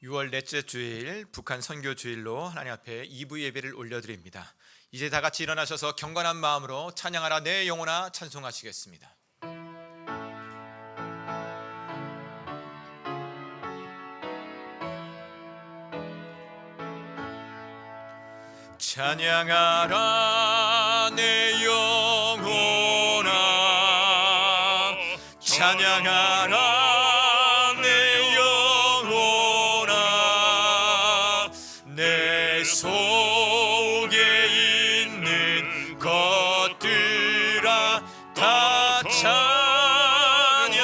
6월 넷째 주일 북한 선교 주일로 하나님 앞에 2부 예배를 올려드립니다. 이제 다 같이 일어나셔서 경건한 마음으로 찬양하라 내 영혼아 찬송하시겠습니다. 찬양하라 내 영혼아 찬양하라 속에 있는 것들아 다 찬양하라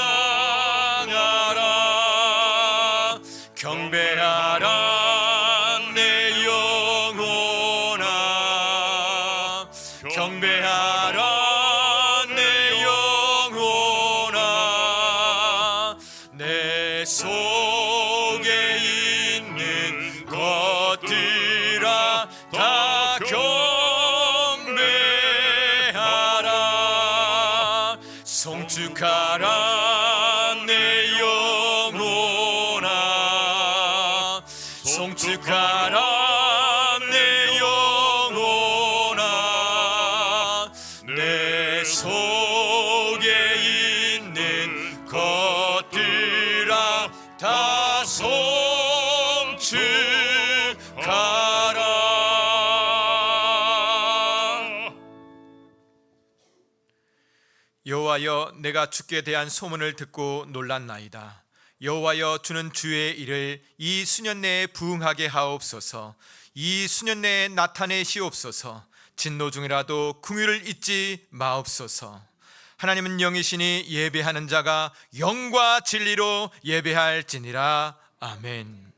경배하라 내 영혼아 경배하라 내 영혼아 내 속에 있는 것들아 다 경배하라 송축하라 내 영혼아 송축하라 내 영혼아 내 속에 있는 것들아 다 송축하라. 여호와여 내가 주께 대한 소문을 듣고 놀랐나이다. 여호와여 주는 주의 일을 이 수년 내에 부응하게 하옵소서. 이 수년 내에 나타내시옵소서. 진노 중이라도 긍휼을 잊지 마옵소서. 하나님은 영이시니 예배하는 자가 영과 진리로 예배할지니라. 아멘.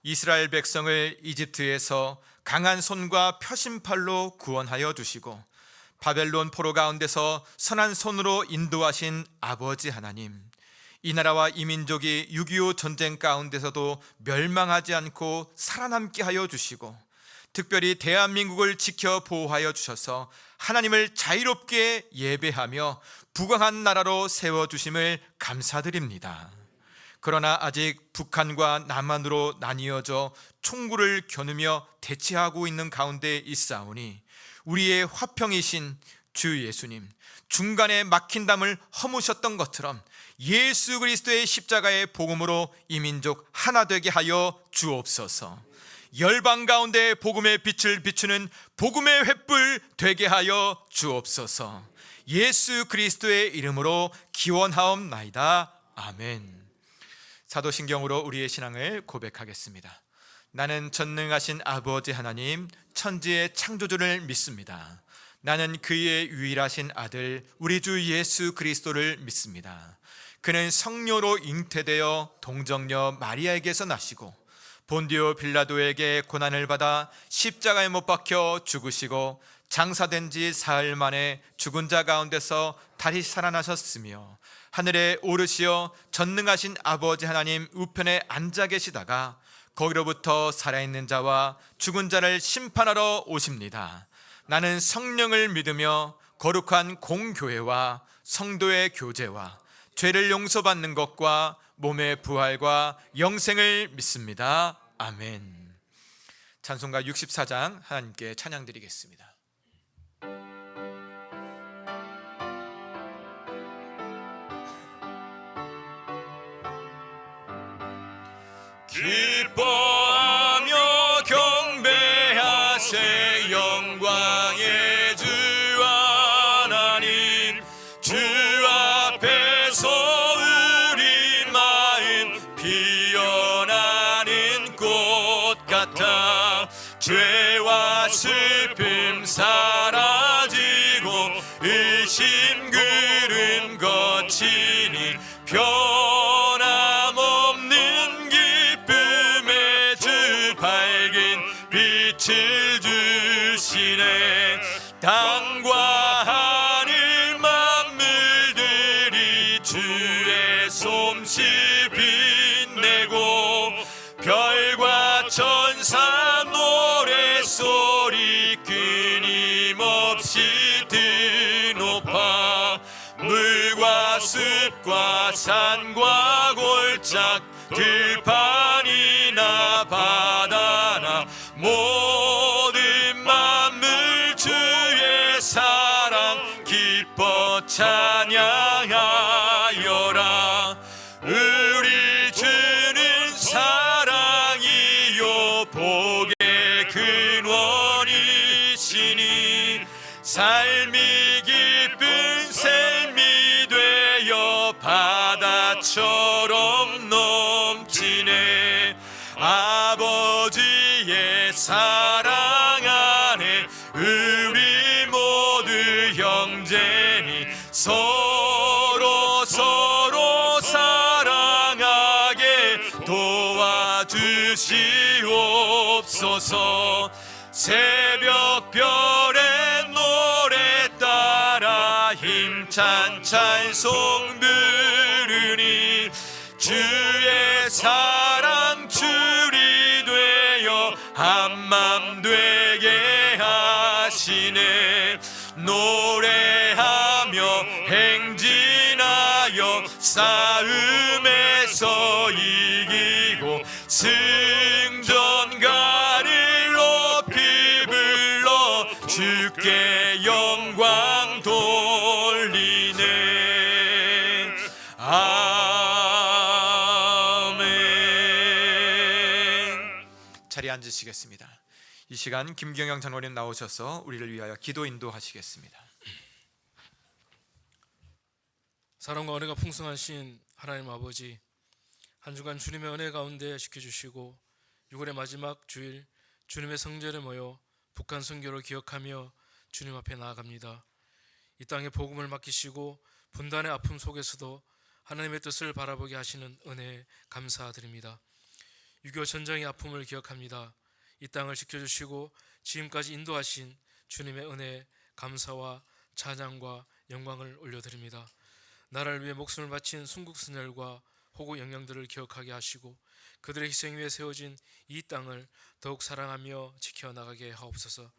이스라엘 백성을 이집트에서 강한 손과 표심팔로 구원하여 주시고 바벨론 포로 가운데서 선한 손으로 인도하신 아버지 하나님, 이 나라와 이 민족이 6.25 전쟁 가운데서도 멸망하지 않고 살아남게 하여 주시고 특별히 대한민국을 지켜 보호하여 주셔서 하나님을 자유롭게 예배하며 부강한 나라로 세워주심을 감사드립니다. 그러나 아직 북한과 남한으로 나뉘어져 총구를 겨누며 대치하고 있는 가운데 있사오니 우리의 화평이신 주 예수님, 중간에 막힌 담을 허무셨던 것처럼 예수 그리스도의 십자가의 복음으로 이 민족 하나 되게 하여 주옵소서. 열방 가운데 복음의 빛을 비추는 복음의 횃불 되게 하여 주옵소서. 예수 그리스도의 이름으로 기원하옵나이다. 아멘. 사도신경으로 우리의 신앙을 고백하겠습니다. 나는 전능하신 아버지 하나님 천지의 창조주를 믿습니다. 나는 그의 유일하신 아들 우리 주 예수 그리스도를 믿습니다. 그는 성녀로 잉태되어 동정녀 마리아에게서 나시고 본디오 빌라도에게 고난을 받아 십자가에 못 박혀 죽으시고 장사된 지 사흘 만에 죽은 자 가운데서 다시 살아나셨으며 하늘에 오르시어 전능하신 아버지 하나님 우편에 앉아 계시다가 거기로부터 살아있는 자와 죽은 자를 심판하러 오십니다. 나는 성령을 믿으며 거룩한 공교회와 성도의 교제와 죄를 용서받는 것과 몸의 부활과 영생을 믿습니다. 아멘. 찬송가 64장 하나님께 찬양드리겠습니다. 기뻐하며 경배하세 영광의 주 하나님, 주 앞에서 우리 마음 피어나는 꽃 같아 죄와 슬픔 사라지고 의심 그름 거치니 변함없는 기쁨의 주 밝은 빛을 주시네. 땅과 하늘 만물들이 주의 솜씨 빛내고 별과 천사 노래소리 끊임없이 드높아 물과 숲과 산과 골짝 들판이 찬양하여라. 우리 주는 사랑이요 복의 근원이시니 삶이 기쁜 샘이 되어 바다처럼 넘치네. 아버지의 사랑 안에 우리 모두 형제니 서로 사랑하게 도와주시옵소서. 새벽별의 노래 따라 힘찬 찬송 부르니 주의 사랑 줄이 되어 한맘 되게 하시네. 노래하며 행진하여 싸움에서 이기고 승전가를 높이 불러 주께 영광 돌리네. 아멘. 자리에 앉으시겠습니다. 이 시간 김경영 장로님 나오셔서 우리를 위하여 기도 인도하시겠습니다. 사랑과 은혜가 풍성하신 하나님 아버지, 한 주간 주님의 은혜 가운데 지켜주시고 6월의 마지막 주일 주님의 성전에 모여 북한 선교를 기억하며 주님 앞에 나아갑니다. 이 땅에 복음을 맡기시고 분단의 아픔 속에서도 하나님의 뜻을 바라보게 하시는 은혜에 감사드립니다. 6.25 전쟁의 아픔을 기억합니다. 이 땅을 지켜주시고 지금까지 인도하신 주님의 은혜에 감사와 찬양과 영광을 올려드립니다. 나라를 위해 목숨을 바친 순국선열과 호구 영령들을 기억하게 하시고 그들의 희생 위에 세워진 이 땅을 더욱 사랑하며 지켜나가게 하옵소서.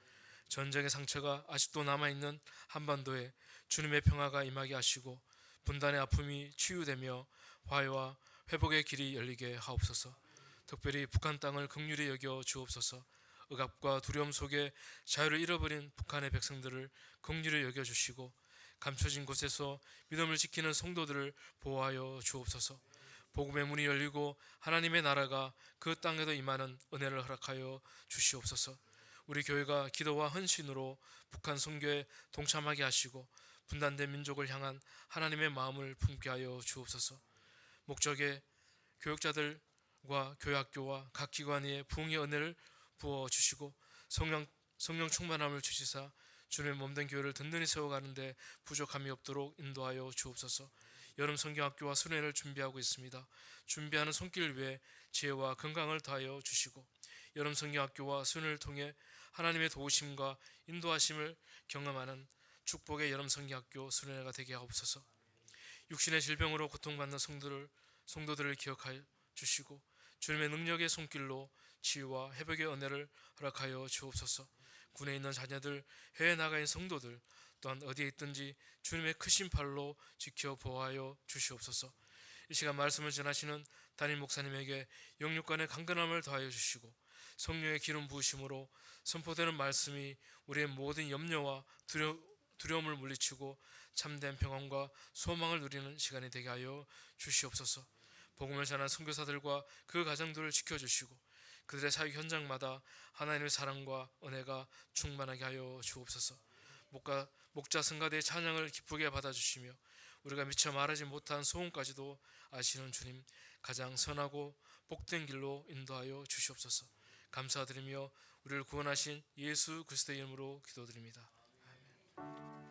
전쟁의 상처가 아직도 남아있는 한반도에 주님의 평화가 임하게 하시고 분단의 아픔이 치유되며 화해와 회복의 길이 열리게 하옵소서. 특별히 북한 땅을 긍휼히 여겨 주옵소서. 억압과 두려움 속에 자유를 잃어버린 북한의 백성들을 긍휼히 여겨 주시고 감춰진 곳에서 믿음을 지키는 성도들을 보호하여 주옵소서. 복음의 문이 열리고 하나님의 나라가 그 땅에도 임하는 은혜를 허락하여 주시옵소서. 우리 교회가 기도와 헌신으로 북한 선교에 동참하게 하시고 분단된 민족을 향한 하나님의 마음을 품게 하여 주옵소서. 목적의 교육자들과 교회학교와 각 기관에 부흥의 은혜를 부어주시고 성령 충만함을 주시사 주님의 몸된 교회를 든든히 세워가는데 부족함이 없도록 인도하여 주옵소서. 여름 성경학교와 수련회를 준비하고 있습니다. 준비하는 손길 위에 지혜와 건강을 더하여 주시고 여름 성경학교와 수련회를 통해 하나님의 도우심과 인도하심을 경험하는 축복의 여름 성경학교 수련회가 되게 하옵소서. 육신의 질병으로 고통받는 성도들을 기억하여 주시고 주님의 능력의 손길로 치유와 회복의 은혜를 허락하여 주옵소서. 군에 있는 자녀들, 해외에 나가 있는 성도들 또한 어디에 있든지 주님의 크신 팔로 지켜 보호하여 주시옵소서. 이 시간 말씀을 전하시는 담임 목사님에게 영육간의 강건함을 더하여 주시고 성령의 기름 부으심으로 선포되는 말씀이 우리의 모든 염려와 두려움을 물리치고 참된 평안과 소망을 누리는 시간이 되게 하여 주시옵소서. 복음을 전한 선교사들과 그 가정들을 지켜주시고 그들의 사역 현장마다 하나님의 사랑과 은혜가 충만하게 하여 주옵소서. 목자 성가대의 찬양을 기쁘게 받아주시며 우리가 미처 말하지 못한 소원까지도 아시는 주님, 가장 선하고 복된 길로 인도하여 주시옵소서. 감사드리며 우리를 구원하신 예수 그리스도의 이름으로 기도드립니다. 아멘.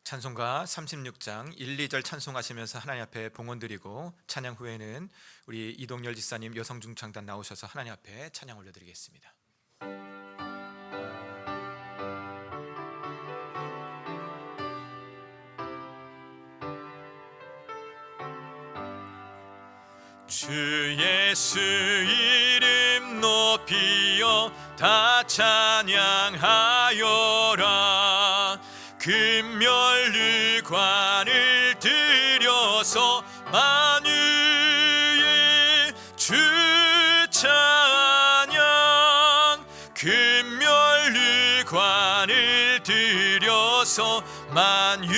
찬송가 36장 1, 2절 찬송하시면서 하나님 앞에 봉헌드리고 찬양 후에는 우리 이동열 지사님 여성중창단 나오셔서 하나님 앞에 찬양 올려드리겠습니다. 주 예수 이름 높이어 다 찬양하여라. 금면류관을 들여서 만유의 주 찬양. 금면류관을 들여서 만유의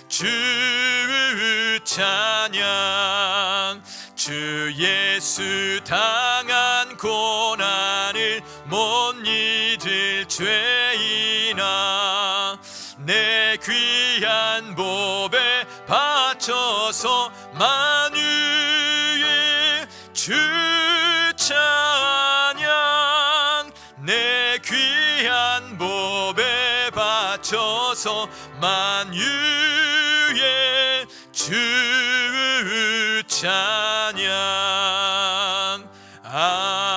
주 찬양. 주 예수 당한 고난을 못 잊을 죄인아, 내 귀한 보배 바쳐서 만유의 주 찬양. 내 귀한 보배 바쳐서 만유의 주 찬양. 아멘.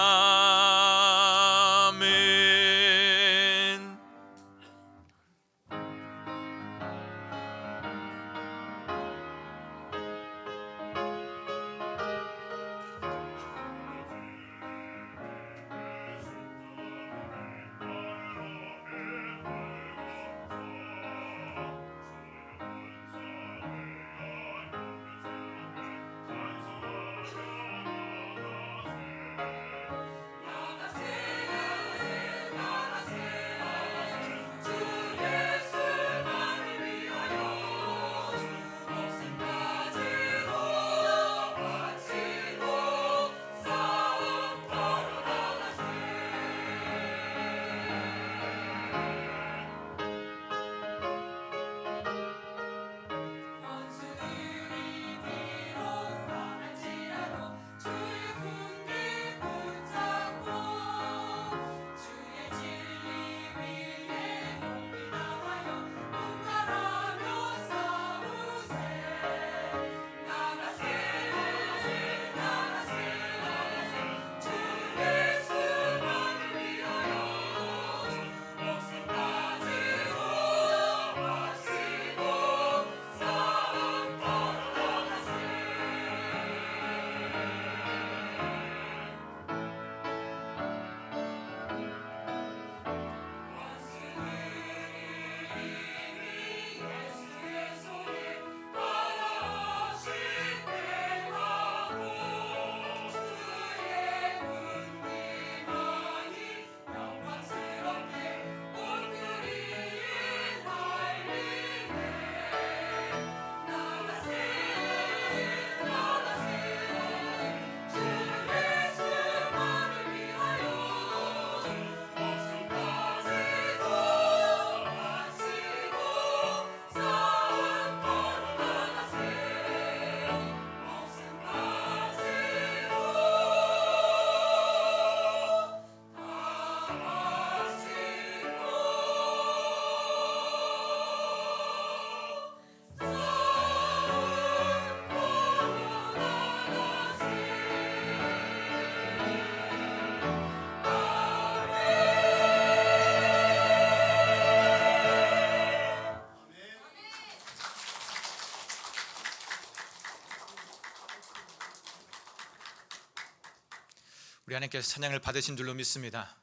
우리 하나님께서 찬양을 받으신 줄로 믿습니다.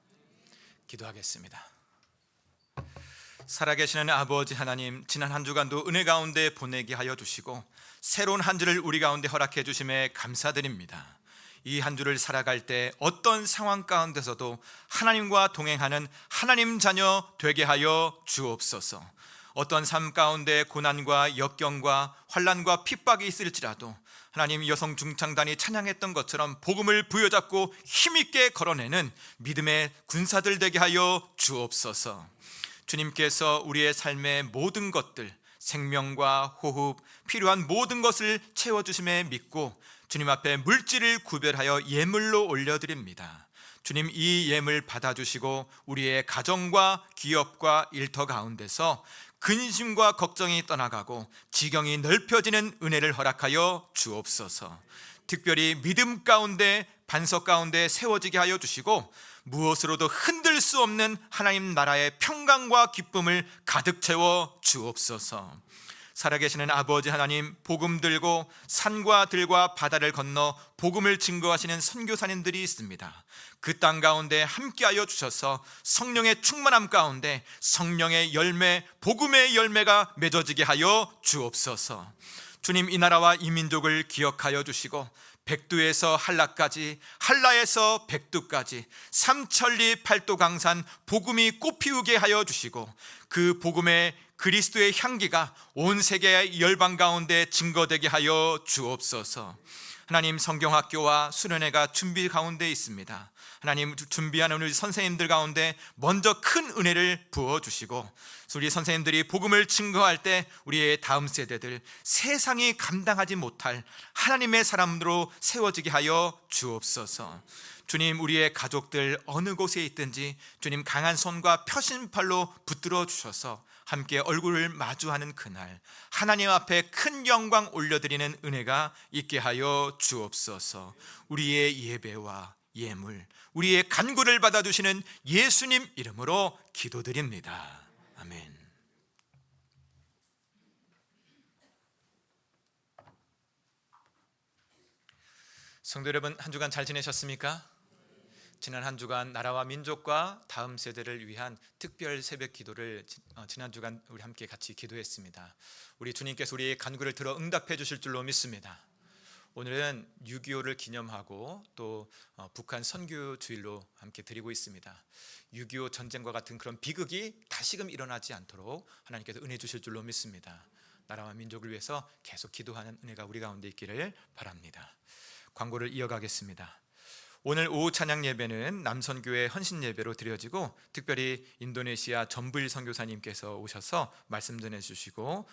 기도하겠습니다. 살아계시는 아버지 하나님, 지난 한 주간도 은혜 가운데 보내게 하여 주시고 새로운 한 주를 우리 가운데 허락해 주심에 감사드립니다. 이 한 주를 살아갈 때 어떤 상황 가운데서도 하나님과 동행하는 하나님 자녀 되게 하여 주옵소서. 어떤 삶 가운데 고난과 역경과 환난과 핍박이 있을지라도 하나님, 여성 중창단이 찬양했던 것처럼 복음을 부여잡고 힘있게 걸어내는 믿음의 군사들 되게 하여 주옵소서. 주님께서 우리의 삶의 모든 것들, 생명과 호흡, 필요한 모든 것을 채워주심에 믿고 주님 앞에 물질을 구별하여 예물로 올려드립니다. 주님, 이 예물 받아주시고 우리의 가정과 기업과 일터 가운데서 근심과 걱정이 떠나가고 지경이 넓혀지는 은혜를 허락하여 주옵소서. 특별히 믿음 가운데, 반석 가운데 세워지게 하여 주시고 무엇으로도 흔들 수 없는 하나님 나라의 평강과 기쁨을 가득 채워 주옵소서. 살아계시는 아버지 하나님, 복음 들고 산과 들과 바다를 건너 복음을 증거하시는 선교사님들이 있습니다. 그 땅 가운데 함께하여 주셔서 성령의 충만함 가운데 성령의 열매, 복음의 열매가 맺어지게 하여 주옵소서. 주님, 이 나라와 이 민족을 기억하여 주시고 백두에서 한라까지, 한라에서 백두까지 삼천리 팔도강산 복음이 꽃피우게 하여 주시고 그 복음의 그리스도의 향기가 온 세계의 열방 가운데 증거되게 하여 주옵소서. 하나님, 성경학교와 수련회가 준비 가운데 있습니다. 하나님, 준비하는 우리 선생님들 가운데 먼저 큰 은혜를 부어주시고 우리 선생님들이 복음을 증거할 때 우리의 다음 세대들 세상이 감당하지 못할 하나님의 사람으로 세워지게 하여 주옵소서. 주님, 우리의 가족들 어느 곳에 있든지 주님 강한 손과 펴신 팔로 붙들어 주셔서 함께 얼굴을 마주하는 그날 하나님 앞에 큰 영광 올려드리는 은혜가 있게 하여 주옵소서. 우리의 예배와 예물, 우리의 간구를 받아주시는 예수님 이름으로 기도드립니다. 아멘. 성도 여러분, 한 주간 잘 지내셨습니까? 지난 한 주간 나라와 민족과 다음 세대를 위한 특별 새벽 기도를 지난 주간 우리 함께 같이 기도했습니다. 우리 주님께서 우리의 간구를 들어 응답해 주실 줄로 믿습니다. 오늘은 6.25를 기념하고 또 북한 선교 주일로 함께 드리고 있습니다. 6.25 전쟁과 같은 그런 비극이 다시금 일어나지 않도록 하나님께서 은혜 주실 줄로 믿습니다. 나라와 민족을 위해서 계속 기도하는 은혜가 우리 가운데 있기를 바랍니다. 광고를 이어가겠습니다. 오늘 오후 찬양 예배는 남선교회 헌신 예배로 드려지고 특별히 인도네시아 전부일 선교사님께서 오셔서 말씀 전해주시고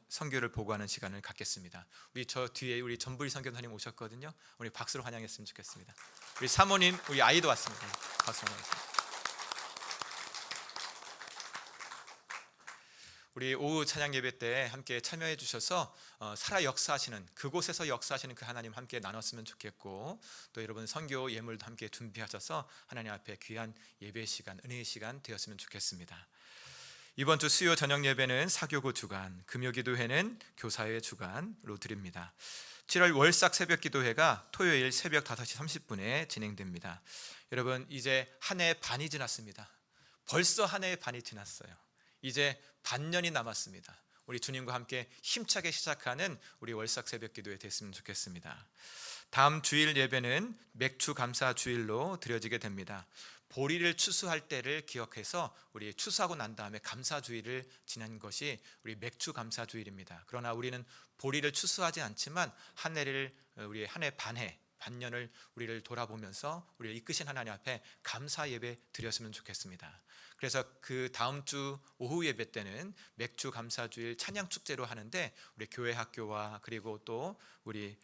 선교를 보고하는 시간을 갖겠습니다. 우리 저 뒤에 우리 전부일 선교사님 오셨거든요. 우리 박수로 환영했으면 좋겠습니다. 우리 사모님, 우리 아이도 왔습니다. 박수로 환영했습니다. 우리 오후 찬양 예배 때 함께 참여해 주셔서 살아 역사하시는 그곳에서 역사하시는 그 하나님 함께 나눴으면 좋겠고 또 여러분 선교 예물도 함께 준비하셔서 하나님 앞에 귀한 예배 시간, 은혜의 시간 되었으면 좋겠습니다. 이번 주 수요 저녁 예배는 사교구 주간, 금요기도회는 교사회 주간으로 드립니다. 7월 월삭 새벽 기도회가 토요일 새벽 5시 30분에 진행됩니다. 여러분, 이제 한 해 반이 지났습니다. 벌써 한 해의 반이 지났어요. 이제 반년이 남았습니다. 우리 주님과 함께 힘차게 시작하는 우리 월삭 새벽 기도회 됐으면 좋겠습니다. 다음 주일 예배는 맥주 감사 주일로 드려지게 됩니다. 보리를 추수할 때를 기억해서 우리 추수하고 난 다음에 감사 주일을 지난 것이 우리 맥주 감사 주일입니다. 그러나 우리는 보리를 추수하지 않지만 한 해를 우리 한 해 반년을 우리를 돌아보면서 우리를 이끄신 하나님 앞에 감사 예배 드렸으면 좋겠습니다. 그래서 그 다음 주 오후 예배 때는 맥주 감사주일 찬양 축제로 하는데 우리 교회 학교와 그리고 또 우리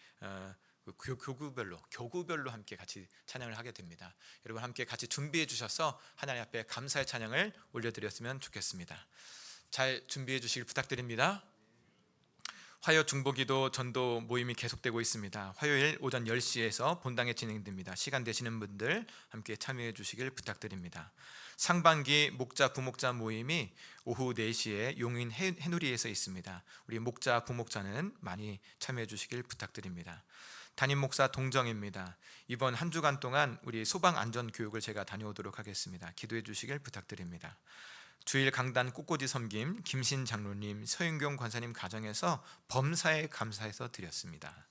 교구별로 함께 같이 찬양을 하게 됩니다. 여러분 함께 같이 준비해 주셔서 하나님 앞에 감사의 찬양을 올려드렸으면 좋겠습니다. 잘 준비해 주시길 부탁드립니다. 화요 중보기도 전도 모임이 계속되고 있습니다. 화요일 오전 10시에서 본당에 진행됩니다. 시간 되시는 분들 함께 참여해 주시길 부탁드립니다. 상반기 목자 부목자 모임이 오후 4시에 용인 해누리에서 있습니다. 우리 목자 부목자는 많이 참여해 주시길 부탁드립니다. 담임 목사 동정입니다. 이번 한 주간 동안 우리 소방 안전 교육을 제가 다녀오도록 하겠습니다. 기도해 주시길 부탁드립니다. 주일 강단 꽃꽂이 섬김 김신 장로님, 서윤경 권사님 가정에서 범사에 감사해서 드렸습니다.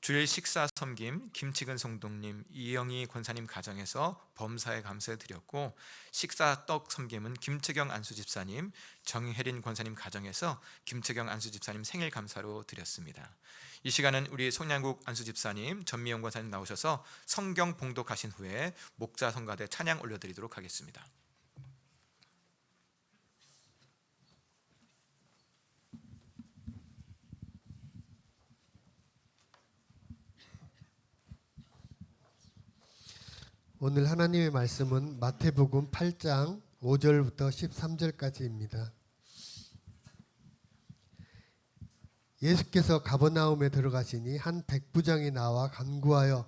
주일 식사 섬김 김치근 성동님, 이영희 권사님 가정에서 범사에 감사해 드렸고 식사 떡 섬김은 김채경 안수집사님, 정혜린 권사님 가정에서 김채경 안수집사님 생일 감사로 드렸습니다. 이 시간은 우리 송량국 안수집사님, 전미영 권사님 나오셔서 성경 봉독하신 후에 목자 성가대 찬양 올려드리도록 하겠습니다. 오늘 하나님의 말씀은 마태복음 8장 5절부터 13절까지입니다. 예수께서 가버나움에 들어가시니 한 백부장이 나와 간구하여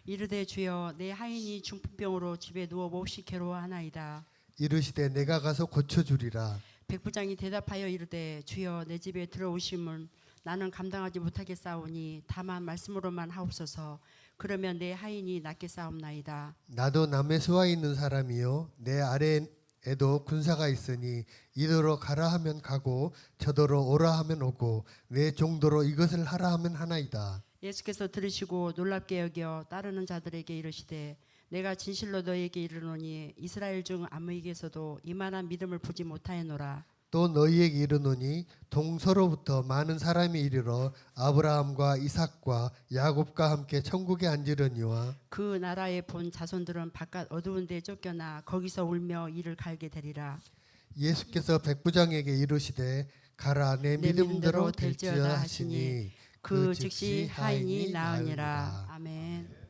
이르되 주여 내 하인이 중풍병으로 집에 누워 몹시 괴로워하나이다. 이르시되 내가 가서 고쳐주리라. 백부장이 대답하여 이르되 주여 내 집에 들어오심은 나는 감당하지 못하겠사오니 다만 말씀으로만 하옵소서. 그러면 내 하인이 낫게 싸움나이다. 나도 남에서와 있는 사람이요 내 아래에도 군사가 있으니 이도로 가라 하면 가고 저도로 오라 하면 오고 내 종도로 이것을 하라 하면 하나이다. 예수께서 들으시고 놀랍게 여겨 따르는 자들에게 이르시되 내가 진실로 너희에게 이르노니 이스라엘 중 아무에게서도 이만한 믿음을 보지 못하였노라. 또 너희에게 이르노니 동서로부터 많은 사람이 이르러 아브라함과 이삭과 야곱과 함께 천국에 앉으려니와 그 나라에 본 자손들은 바깥 어두운 데에 쫓겨나 거기서 울며 이를 갈게 되리라. 예수께서 백부장에게 이르시되 가라 내 믿음대로 될지어다 될지어다 하시니 그 즉시 하인이 나으니라. 아멘.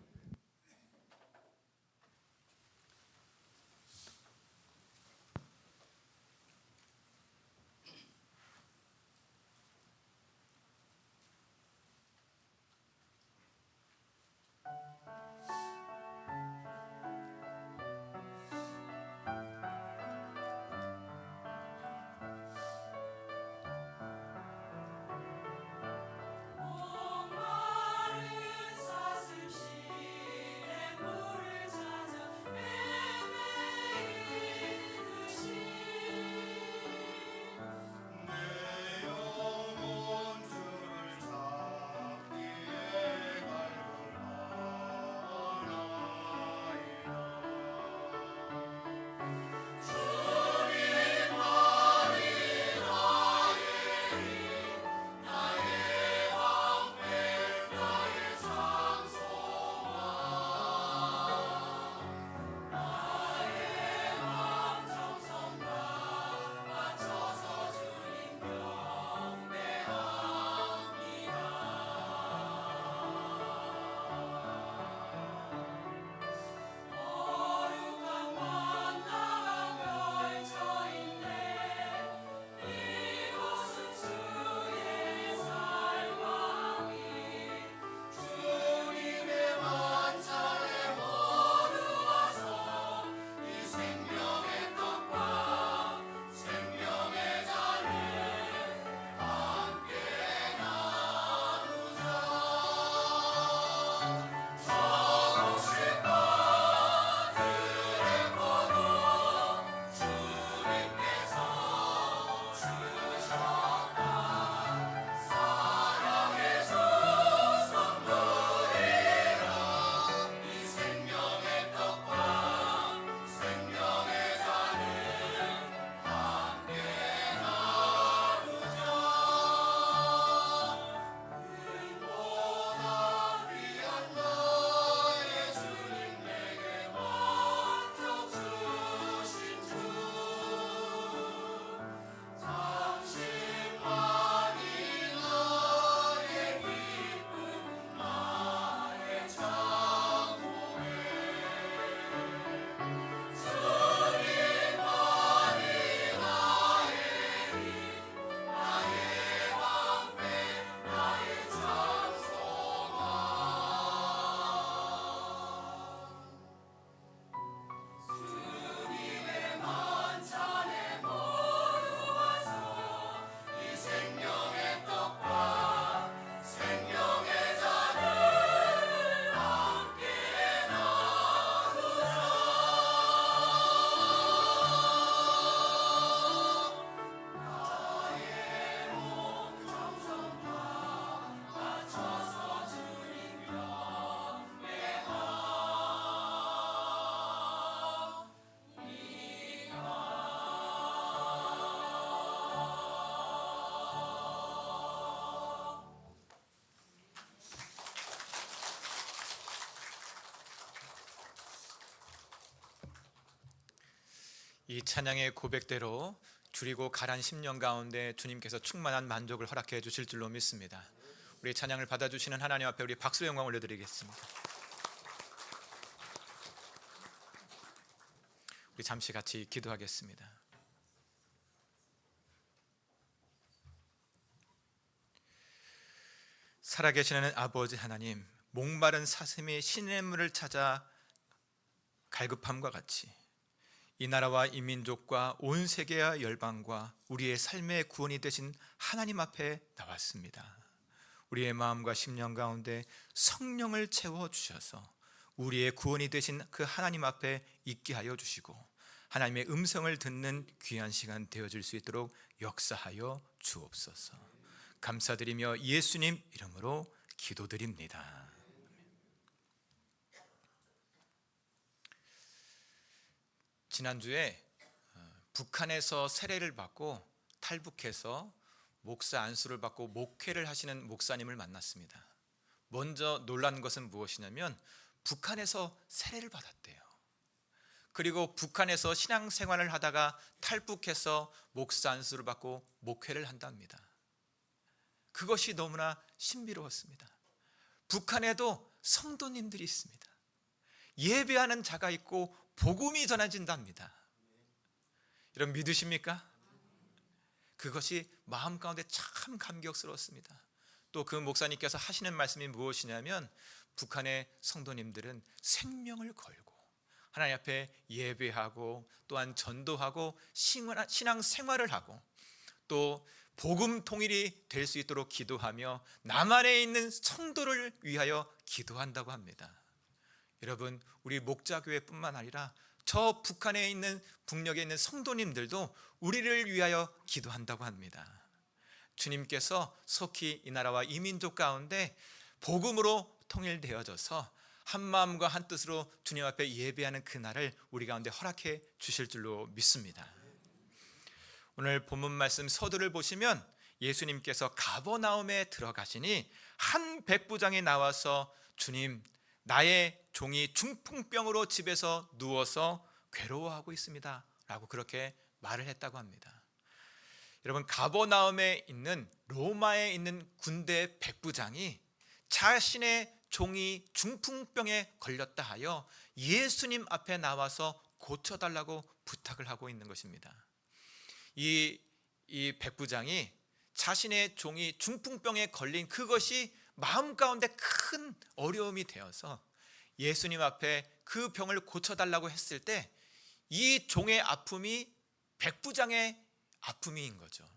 이 찬양의 고백대로 줄이고 가란 10년 가운데 주님께서 충만한 만족을 허락해 주실 줄로 믿습니다. 우리 찬양을 받아주시는 하나님 앞에 우리 박수 영광 올려드리겠습니다. 우리 잠시 같이 기도하겠습니다. 살아계시는 아버지 하나님, 목마른 사슴이 시냇물을 찾아 갈급함과 같이 이 나라와 이 민족과 온 세계와 열방과 우리의 삶의 구원이 되신 하나님 앞에 나왔습니다. 우리의 마음과 심령 가운데 성령을 채워주셔서 우리의 구원이 되신 그 하나님 앞에 있게 하여 주시고 하나님의 음성을 듣는 귀한 시간 되어질 수 있도록 역사하여 주옵소서. 감사드리며 예수님 이름으로 기도드립니다. 지난주에 북한에서 세례를 받고 탈북해서 목사 안수를 받고 목회를 하시는 목사님을 만났습니다. 먼저 놀란 것은 무엇이냐면 북한에서 세례를 받았대요. 그리고 북한에서 신앙생활을 하다가 탈북해서 목사 안수를 받고 목회를 한답니다. 그것이 너무나 신비로웠습니다. 북한에도 성도님들이 있습니다. 예배하는 자가 있고 복음이 전해진답니다. 여러분 믿으십니까? 그것이 마음 가운데 참 감격스러웠습니다. 또 그 목사님께서 하시는 말씀이 무엇이냐면 북한의 성도님들은 생명을 걸고 하나님 앞에 예배하고 또한 전도하고 신앙생활을 하고 또 복음 통일이 될 수 있도록 기도하며 남한에 있는 성도를 위하여 기도한다고 합니다. 여러분 우리 목자교회뿐만 아니라 저 북한에 있는 북녘에 있는 성도님들도 우리를 위하여 기도한다고 합니다. 주님께서 속히 이 나라와 이 민족 가운데 복음으로 통일되어져서 한 마음과 한 뜻으로 주님 앞에 예배하는 그날을 우리 가운데 허락해 주실 줄로 믿습니다. 오늘 본문 말씀 서두를 보시면 예수님께서 가버나움에 들어가시니 한 백부장이 나와서 주님 나의 종이 중풍병으로 집에서 누워서 괴로워하고 있습니다 라고 그렇게 말을 했다고 합니다. 여러분 가버나움에 있는 로마에 있는 군대 백부장이 자신의 종이 중풍병에 걸렸다 하여 예수님 앞에 나와서 고쳐달라고 부탁을 하고 있는 것입니다. 이 백부장이 자신의 종이 중풍병에 걸린 그것이 마음 가운데 큰 어려움이 되어서 예수님 앞에 그 병을 고쳐달라고 했을 때 이 종의 아픔이 백부장의 아픔인 거죠.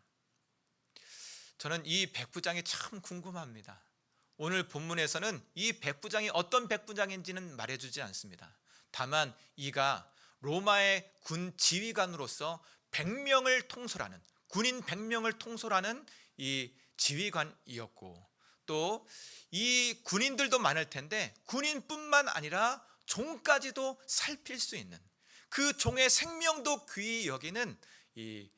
저는 이 백부장이 참 궁금합니다. 오늘 본문에서는 이 백부장이 어떤 백부장인지는 말해주지 않습니다. 다만 이가 로마의 군 지휘관으로서 100명을 통솔하는 군인 100명을 통솔하는 이 지휘관이었고 또 이 군인들도 많을 텐데 군인뿐만 아니라 종까지도 살필 수 있는 그 종의 생명도 귀히 여기는 이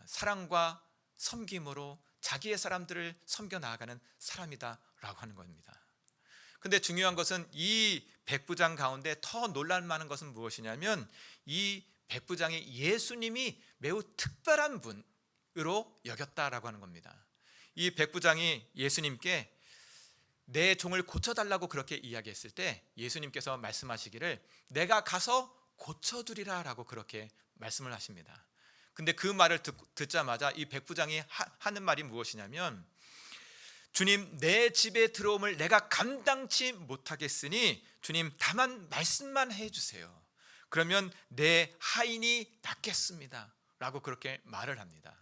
사랑과 섬김으로 자기의 사람들을 섬겨 나아가는 사람이다라고 하는 겁니다. 근데 중요한 것은 이 백부장 가운데 더 놀랄 만한 것은 무엇이냐면 이 백부장이 예수님이 매우 특별한 분으로 여겼다라고 하는 겁니다. 이 백부장이 예수님께 내 종을 고쳐달라고 그렇게 이야기했을 때 예수님께서 말씀하시기를 내가 가서 고쳐주리라 라고 그렇게 말씀을 하십니다. 근데 그 말을 듣자마자 이 백부장이 하는 말이 무엇이냐면 주님 내 집에 들어옴을 내가 감당치 못하겠으니 주님 다만 말씀만 해주세요. 그러면 내 하인이 낫겠습니다 라고 그렇게 말을 합니다.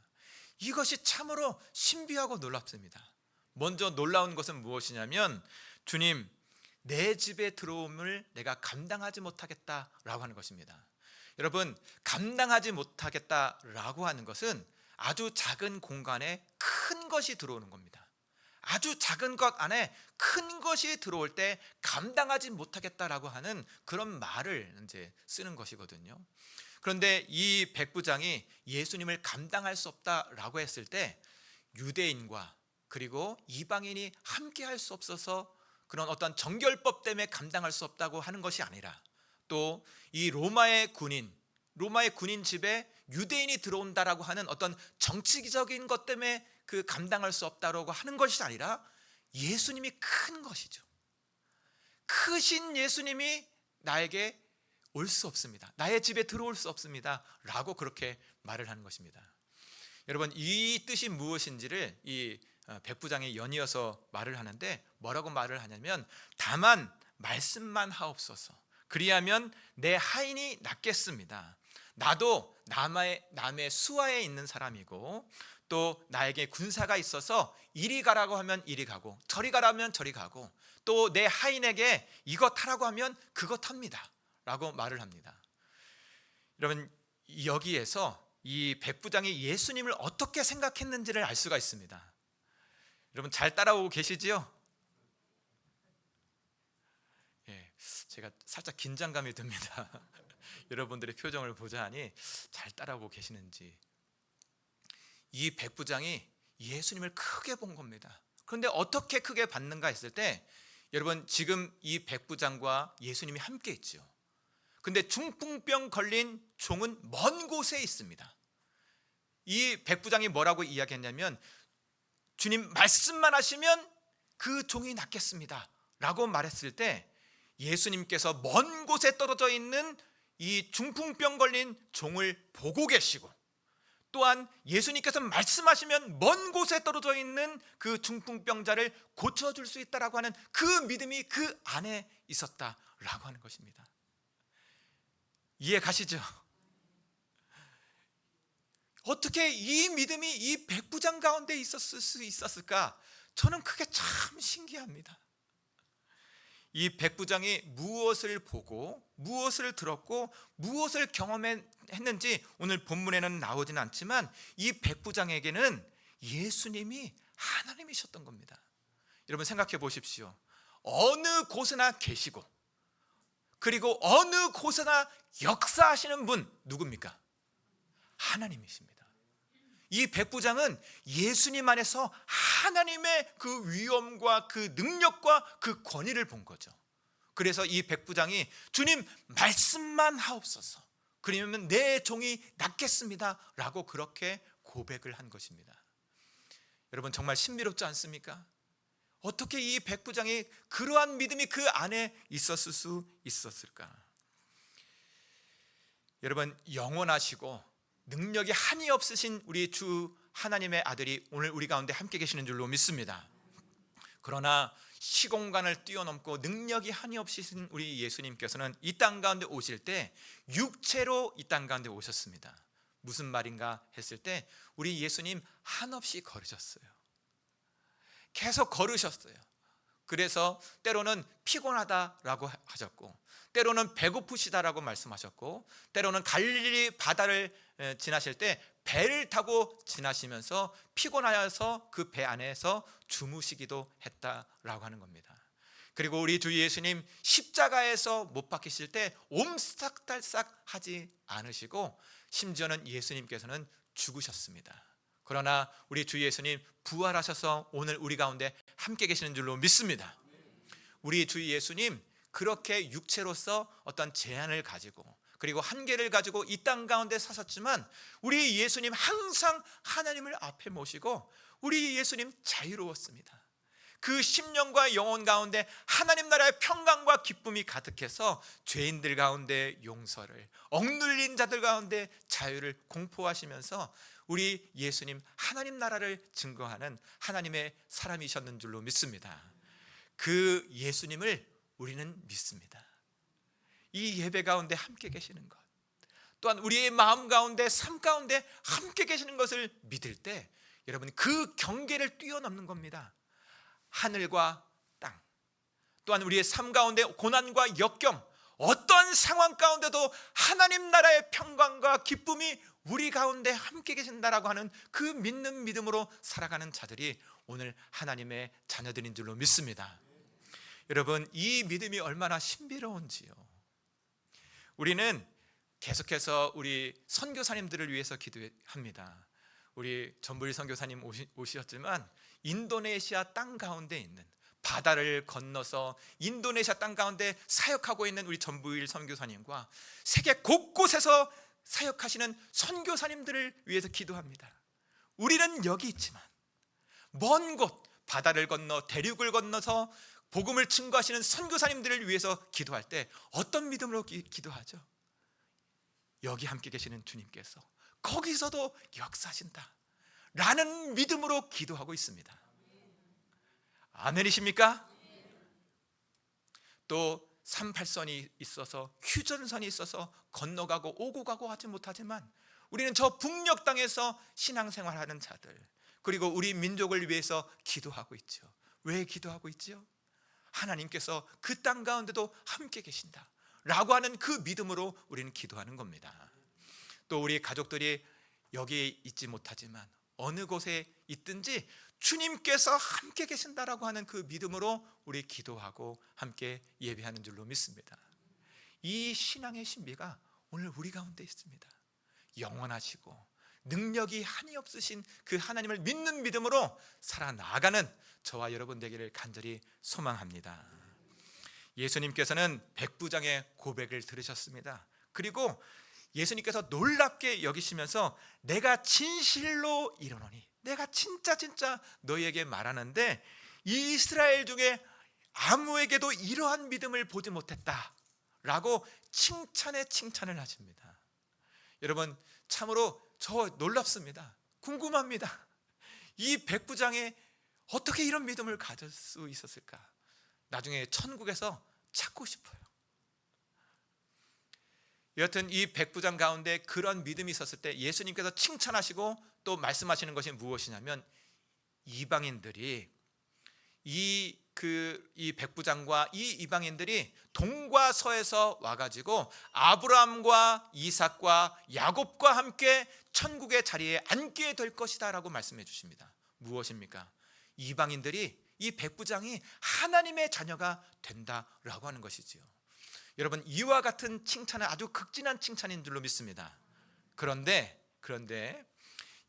이것이 참으로 신비하고 놀랍습니다. 먼저 놀라운 것은 무엇이냐면 주님 내 집에 들어옴을 내가 감당하지 못하겠다라고 하는 것입니다. 여러분 감당하지 못하겠다라고 하는 것은 아주 작은 공간에 큰 것이 들어오는 겁니다. 아주 작은 것 안에 큰 것이 들어올 때 감당하지 못하겠다라고 하는 그런 말을 이제 쓰는 것이거든요. 그런데 이 백부장이 예수님을 감당할 수 없다라고 했을 때 유대인과 그리고 이방인이 함께 할 수 없어서 그런 어떤 정결법 때문에 감당할 수 없다고 하는 것이 아니라 또 이 로마의 군인 집에 유대인이 들어온다라고 하는 어떤 정치적인 것 때문에 그 감당할 수 없다라고 하는 것이 아니라 예수님이 큰 것이죠. 크신 예수님이 나에게 올 수 없습니다. 나의 집에 들어올 수 없습니다. 라고 그렇게 말을 하는 것입니다. 여러분 이 뜻이 무엇인지를 이 백부장이 연이어서 말을 하는데 뭐라고 말을 하냐면 다만 말씀만 하옵소서 그리하면 내 하인이 낫겠습니다. 나도 남의 수하에 있는 사람이고 또 나에게 군사가 있어서 이리 가라고 하면 이리 가고 저리 가라면 저리 가고 또 내 하인에게 이것 하라고 하면 그것 합니다 라고 말을 합니다. 여러분, 여기에서 이 백부장이 예수님을 어떻게 생각했는지를 알 수가 있습니다. 여러분, 잘 따라오고 계시지요? 예, 제가 살짝 긴장감이 듭니다. 여러분들의 표정을 보자 하니 잘 따라오고 계시는지. 이 백부장이 예수님을 크게 본 겁니다. 그런데 어떻게 크게 봤는가 했을 때, 여러분, 지금 이 백부장과 예수님이 함께 있죠. 근데 중풍병 걸린 종은 먼 곳에 있습니다. 이 백부장이 뭐라고 이야기했냐면, 주님 말씀만 하시면 그 종이 낫겠습니다 라고 말했을 때, 예수님께서 먼 곳에 떨어져 있는 이 중풍병 걸린 종을 보고 계시고, 또한 예수님께서 말씀하시면 먼 곳에 떨어져 있는 그 중풍병자를 고쳐줄 수 있다라고 하는 그 믿음이 그 안에 있었다라고 하는 것입니다. 이해 가시죠? 어떻게 이 믿음이 이 백부장 가운데 있었을 수 있었을까? 저는 그게 참 신기합니다. 이 백부장이 무엇을 보고 무엇을 들었고 무엇을 경험했는지 오늘 본문에는 나오지는 않지만, 이 백부장에게는 예수님이 하나님이셨던 겁니다. 여러분, 생각해 보십시오. 어느 곳에나 계시고 그리고 어느 곳에나 역사하시는 분 누굽니까? 하나님이십니다. 이 백부장은 예수님 안에서 하나님의 그 위엄과 그 능력과 그 권위를 본 거죠. 그래서 이 백부장이 주님 말씀만 하옵소서, 그러면 내 종이 낫겠습니다 라고 그렇게 고백을 한 것입니다. 여러분, 정말 신비롭지 않습니까? 어떻게 이 백부장이 그러한 믿음이 그 안에 있었을 수 있었을까? 여러분, 영원하시고 능력이 한이 없으신 우리 주 하나님의 아들이 오늘 우리 가운데 함께 계시는 줄로 믿습니다. 그러나 시공간을 뛰어넘고 능력이 한이 없으신 우리 예수님께서는 이 땅 가운데 오실 때 육체로 이 땅 가운데 오셨습니다. 무슨 말인가 했을 때, 우리 예수님 한없이 걸으셨어요. 계속 걸으셨어요. 그래서 때로는 피곤하다라고 하셨고, 때로는 배고프시다라고 말씀하셨고, 때로는 갈릴리 바다를 지나실 때 배를 타고 지나시면서 피곤하여서 그 배 안에서 주무시기도 했다라고 하는 겁니다. 그리고 우리 주 예수님 십자가에서 못 박히실 때 옴싹달싹 하지 않으시고, 심지어는 예수님께서는 죽으셨습니다. 그러나 우리 주 예수님 부활하셔서 오늘 우리 가운데 함께 계시는 줄로 믿습니다. 우리 주 예수님 그렇게 육체로서 어떤 제한을 가지고 그리고 한계를 가지고 이 땅 가운데 사셨지만, 우리 예수님 항상 하나님을 앞에 모시고 우리 예수님 자유로웠습니다. 그 심령과 영혼 가운데 하나님 나라의 평강과 기쁨이 가득해서 죄인들 가운데 용서를, 억눌린 자들 가운데 자유를 공포하시면서 우리 예수님 하나님 나라를 증거하는 하나님의 사람이셨는 줄로 믿습니다. 그 예수님을 우리는 믿습니다. 이 예배 가운데 함께 계시는 것, 또한 우리의 마음 가운데 삶 가운데 함께 계시는 것을 믿을 때, 여러분, 그 경계를 뛰어넘는 겁니다. 하늘과 땅, 또한 우리의 삶 가운데 고난과 역경, 어떤 상황 가운데도 하나님 나라의 평강과 기쁨이 우리 가운데 함께 계신다라고 하는 그 믿는 믿음으로 살아가는 자들이 오늘 하나님의 자녀들인 줄로 믿습니다. 여러분, 이 믿음이 얼마나 신비로운지요. 우리는 계속해서 우리 선교사님들을 위해서 기도합니다. 우리 전부일 선교사님 오셨지만 인도네시아 땅 가운데 있는, 바다를 건너서 인도네시아 땅 가운데 사역하고 있는 우리 전부일 선교사님과 세계 곳곳에서 사역하시는 선교사님들을 위해서 기도합니다. 우리는 여기 있지만 먼 곳, 바다를 건너 대륙을 건너서 복음을 증거하시는 선교사님들을 위해서 기도할 때 어떤 믿음으로 기도하죠? 여기 함께 계시는 주님께서 거기서도 역사하신다 라는 믿음으로 기도하고 있습니다. 아멘이십니까? 또 38선이 있어서 휴전선이 있어서 건너가고 오고 가고 하지 못하지만 우리는 저 북녘 땅에서 신앙생활하는 자들, 그리고 우리 민족을 위해서 기도하고 있죠. 왜 기도하고 있죠? 하나님께서 그 땅 가운데도 함께 계신다 라고 하는 그 믿음으로 우리는 기도하는 겁니다. 또 우리 가족들이 여기 있지 못하지만 어느 곳에 있든지 주님께서 함께 계신다라고 하는 그 믿음으로 우리 기도하고 함께 예배하는 줄로 믿습니다. 이 신앙의 신비가 오늘 우리 가운데 있습니다. 영원하시고 능력이 한이 없으신 그 하나님을 믿는 믿음으로 살아나가는 저와 여러분 되기를 간절히 소망합니다. 예수님께서는 백부장의 고백을 들으셨습니다. 그리고 예수님께서 놀랍게 여기시면서 내가 진실로 이르노니, 내가 진짜 너희에게 말하는데 이 이스라엘 중에 아무에게도 이러한 믿음을 보지 못했다 라고 칭찬을 하십니다. 여러분, 참으로 저 놀랍습니다. 궁금합니다. 이 백부장이 어떻게 이런 믿음을 가질 수 있었을까? 나중에 천국에서 찾고 싶어요. 여하튼 이 백부장 가운데 그런 믿음이 있었을 때 예수님께서 칭찬하시고 또 말씀하시는 것이 무엇이냐면, 이방인들이 이 백부장과 이 이방인들이 동과 서에서 와가지고 아브라함과 이삭과 야곱과 함께 천국의 자리에 앉게 될 것이다 라고 말씀해 주십니다. 무엇입니까? 이방인들이, 이 백부장이 하나님의 자녀가 된다라고 하는 것이지요. 여러분, 이와 같은 칭찬은 아주 극진한 칭찬인 줄로 믿습니다. 그런데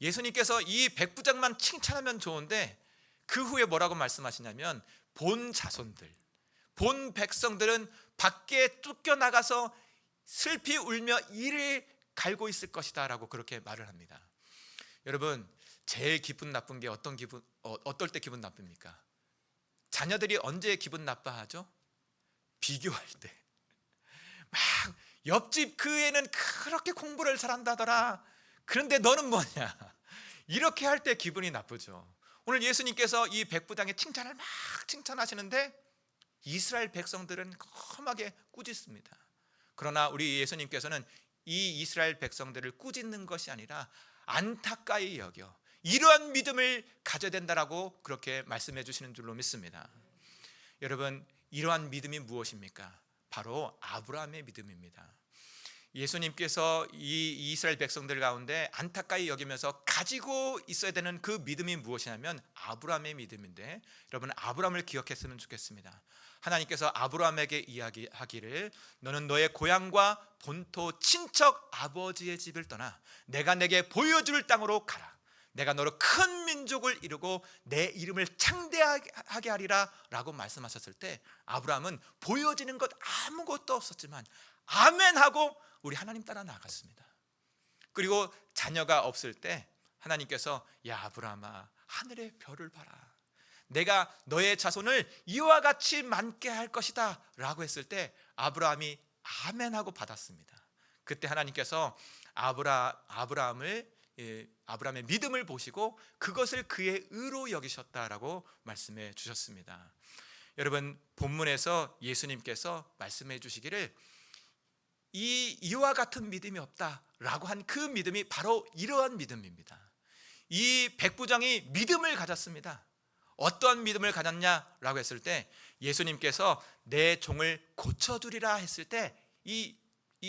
예수님께서 이 백부장만 칭찬하면 좋은데 그 후에 뭐라고 말씀하시냐면, 본 자손들, 본 백성들은 밖에 쫓겨나가서 슬피 울며 이를 갈고 있을 것이다 라고 그렇게 말을 합니다. 여러분, 제일 기분 나쁜 게 어떨 때 기분 나쁩니까? 자녀들이 언제 기분 나빠하죠? 비교할 때. 막 옆집 그 애는 그렇게 공부를 잘한다더라, 그런데 너는 뭐냐, 이렇게 할 때 기분이 나쁘죠. 오늘 예수님께서 이 백부장의 칭찬을 막 칭찬하시는데 이스라엘 백성들은 험하게 꾸짖습니다. 그러나 우리 예수님께서는 이 이스라엘 백성들을 꾸짖는 것이 아니라 안타까이 여겨 이러한 믿음을 가져야 된다라고 그렇게 말씀해 주시는 줄로 믿습니다. 여러분, 이러한 믿음이 무엇입니까? 바로 아브라함의 믿음입니다. 예수님께서 이 이스라엘 백성들 가운데 안타까이 여기면서 가지고 있어야 되는 그 믿음이 무엇이냐면 아브라함의 믿음인데, 여러분, 아브라함을 기억했으면 좋겠습니다. 하나님께서 아브라함에게 이야기하기를, 너는 너의 고향과 본토 친척 아버지의 집을 떠나 내가 내게 보여줄 땅으로 가라. 내가 너로 큰 민족을 이루고 내 이름을 창대하게 하리라 라고 말씀하셨을 때, 아브라함은 보여지는 것 아무것도 없었지만 아멘 하고 우리 하나님 따라 나아갔습니다. 그리고 자녀가 없을 때 하나님께서, 야 아브라함아, 하늘의 별을 봐라, 내가 너의 자손을 이와 같이 많게 할 것이다 라고 했을 때 아브라함이 아멘 하고 받았습니다. 그때 하나님께서 아브라함의 믿음을 보시고 그것을 그의 의로 여기셨다라고 말씀해 주셨습니다. 여러분, 본문에서 예수님께서 말씀해 주시기를 이와 같은 믿음이 없다라고 한 그 믿음이 바로 이러한 믿음입니다. 이 백부장이 믿음을 가졌습니다. 어떠한 믿음을 가졌냐라고 했을 때, 예수님께서 내 종을 고쳐주리라 했을 때 이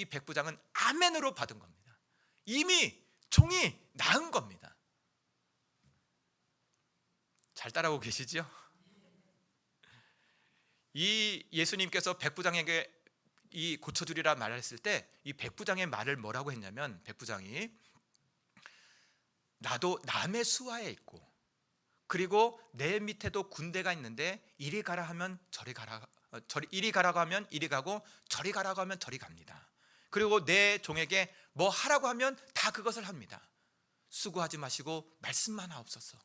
백부장은 아멘으로 받은 겁니다. 이미 종이 나은 겁니다. 잘 따라오고 계시죠? 이 예수님께서 백부장에게 이 고쳐주리라 말했을 때 이 백부장의 말을 뭐라고 했냐면, 백부장이 나도 남의 수하에 있고 그리고 내 밑에도 군대가 있는데 이리 가라 하면 이리 가라고 하면 이리 가고 저리 가라고 하면 저리 갑니다. 그리고 내 종에게 뭐 하라고 하면 다 그것을 합니다. 수고하지 마시고 말씀만 하옵소서.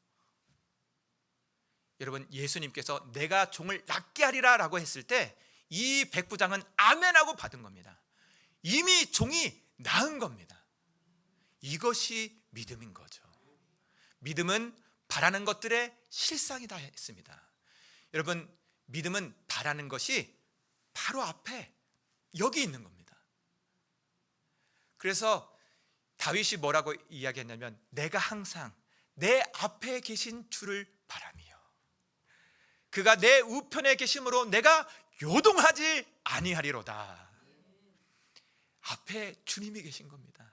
여러분, 예수님께서 내가 종을 낫게 하리라 라고 했을 때 이 백부장은 아멘하고 받은 겁니다. 이미 종이 나은 겁니다. 이것이 믿음인 거죠. 믿음은 바라는 것들의 실상이다 했습니다. 여러분, 믿음은 바라는 것이 바로 앞에 여기 있는 겁니다. 그래서 다윗이 뭐라고 이야기했냐면 내가 항상 내 앞에 계신 주를 바라며 그가 내 우편에 계심으로 내가 요동하지 아니하리로다. 앞에 주님이 계신 겁니다.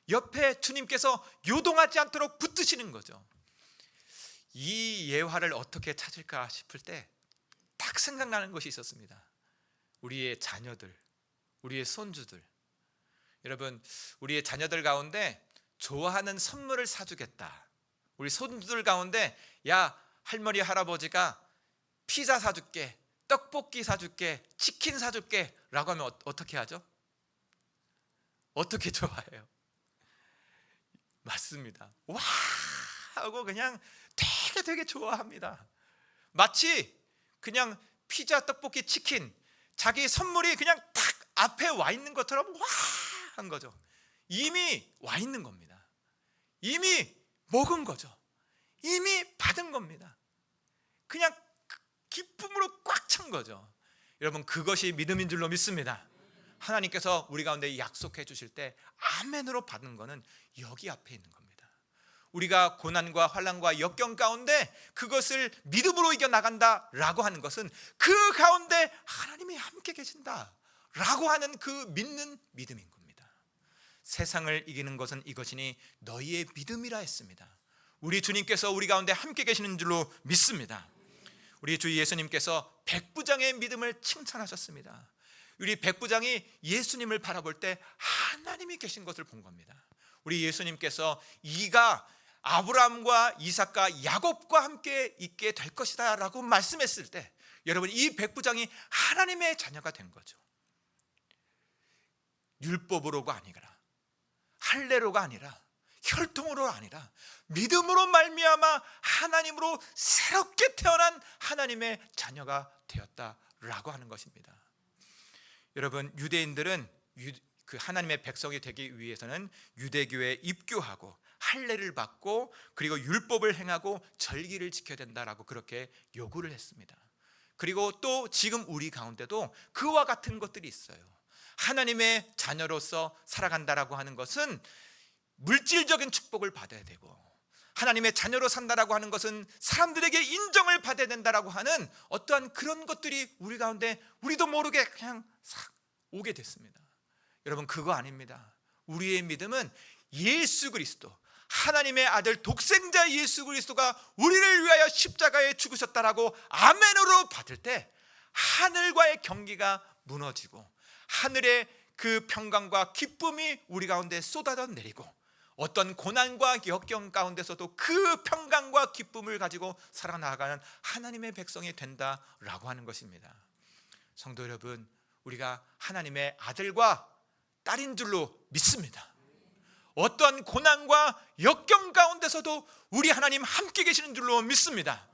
옆에 주님께서 요동하지 않도록 붙드시는 거죠. 이 예화를 어떻게 찾을까 싶을 때 딱 생각나는 것이 있었습니다. 우리의 자녀들, 우리의 손주들. 여러분, 우리의 자녀들 가운데 좋아하는 선물을 사주겠다. 우리 손주들 가운데 야, 할머니 할아버지가 피자 사줄게, 떡볶이 사줄게, 치킨 사줄게 라고 하면 어떻게 하죠? 어떻게 좋아해요? 맞습니다. 와 하고 그냥 되게 좋아합니다. 마치 그냥 피자, 떡볶이, 치킨 자기 선물이 그냥 딱 앞에 와 있는 것처럼 와 한 거죠. 이미 와 있는 겁니다. 이미 먹은 거죠. 이미 받은 겁니다. 그냥 기쁨으로 꽉 찬 거죠. 여러분, 그것이 믿음인 줄로 믿습니다. 하나님께서 우리 가운데 약속해 주실 때 아멘으로 받는 것은 여기 앞에 있는 겁니다. 우리가 고난과 환난과 역경 가운데 그것을 믿음으로 이겨나간다라고 하는 것은 그 가운데 하나님이 함께 계신다라고 하는 그 믿는 믿음인 겁니다. 세상을 이기는 것은 이것이니 너희의 믿음이라 했습니다. 우리 주님께서 우리 가운데 함께 계시는 줄로 믿습니다. 우리 주 예수님께서 백부장의 믿음을 칭찬하셨습니다. 우리 백부장이 예수님을 바라볼 때 하나님이 계신 것을 본 겁니다. 우리 예수님께서 이가 아브라함과 이삭과 야곱과 함께 있게 될 것이다 라고 말씀했을 때 여러분, 이 백부장이 하나님의 자녀가 된 거죠. 율법으로가 아니라, 할례로가 아니라, 혈통으로 아니라 믿음으로 말미암아 하나님으로 새롭게 태어난 하나님의 자녀가 되었다라고 하는 것입니다. 여러분, 유대인들은 그 하나님의 백성이 되기 위해서는 유대교에 입교하고 할례를 받고 그리고 율법을 행하고 절기를 지켜야 된다라고 그렇게 요구를 했습니다. 그리고 또 지금 우리 가운데도 그와 같은 것들이 있어요. 하나님의 자녀로서 살아간다라고 하는 것은 물질적인 축복을 받아야 되고, 하나님의 자녀로 산다라고 하는 것은 사람들에게 인정을 받아야 된다라고 하는 어떠한 그런 것들이 우리 가운데 우리도 모르게 그냥 싹 오게 됐습니다. 여러분, 그거 아닙니다. 우리의 믿음은 예수 그리스도, 하나님의 아들 독생자 예수 그리스도가 우리를 위하여 십자가에 죽으셨다라고 아멘으로 받을 때 하늘과의 경계가 무너지고 하늘의 그 평강과 기쁨이 우리 가운데 쏟아져 내리고 어떤 고난과 역경 가운데서도 그 평강과 기쁨을 가지고 살아나가는 하나님의 백성이 된다라고 하는 것입니다. 성도 여러분, 우리가 하나님의 아들과 딸인 줄로 믿습니다. 어떤 고난과 역경 가운데서도 우리 하나님 함께 계시는 줄로 믿습니다.